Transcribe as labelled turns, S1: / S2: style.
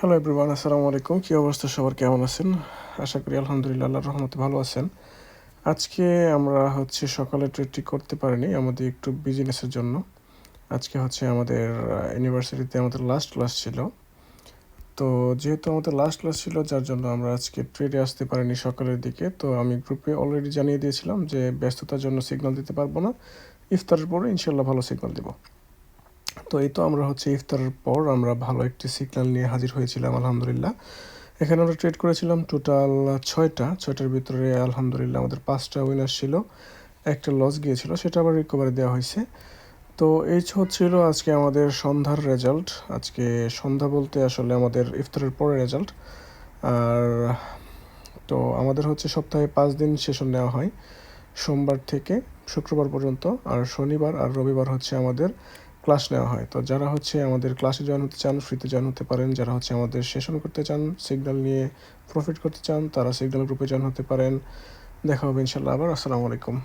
S1: Hello everyone, আসসালামু আলাইকুম। কী অবস্থা সবার, কেমন আছেন? আশা করি আলহামদুলিল্লাহ আল্লাহর রহমতে ভালো আছেন। আজকে আমরা সকালে ট্রেডটি করতে পারিনি, আমাদের একটু বিজিনেসের জন্য। আজকে আমাদের ইউনিভার্সিটিতে আমাদের লাস্ট ক্লাস ছিল। তো যেহেতু আমাদের লাস্ট ক্লাস ছিল, যার জন্য আমরা আজকে ট্রেডে আসতে পারিনি সকালের দিকে। তো আমি গ্রুপে অলরেডি জানিয়ে দিয়েছিলাম যে ব্যস্ততার জন্য সিগন্যাল দিতে পারবো না, ইফতারের পরে ইনশাল্লাহ ভালো সিগন্যাল দেবো। তো এই তো আমরা ইফতারের পর আমরা ভালো একটি সিগন্যাল নিয়ে হাজির হয়েছিলাম আলহামদুলিল্লাহ। এখানে আমরা ট্রেড করেছিলাম টোটাল ছয়টার ভিতরে আলহামদুলিল্লাহ আমাদের 5টা উইনার ছিল, একটা লস গিয়েছিল, সেটা আবার রিকভারি দেওয়া হয়েছে। তো এই হচ্ছিল আজকে আমাদের সন্ধ্যার রেজাল্ট। আজকে সন্ধ্যা বলতে আসলে আমাদের ইফতারের পরে রেজাল্ট। আর তো আমাদের সপ্তাহে 5 দিন সেশন নেওয়া হয়, সোমবার থেকে শুক্রবার পর্যন্ত। আর শনিবার আর রবিবার আমাদের ক্লাস নেওয়া হয়। তো যারা আমাদের ক্লাসে জয়েন হতে চান, ফ্রিতে জয়েন হতে পারেন। যারা আমাদের সেশন করতে চান, সিগন্যাল নিয়ে প্রফিট করতে চান, তারা সিগন্যাল গ্রুপে জয়েন হতে পারেন। দেখা হবে ইনশাল্লাহ আবার। আসসালামু আলাইকুম।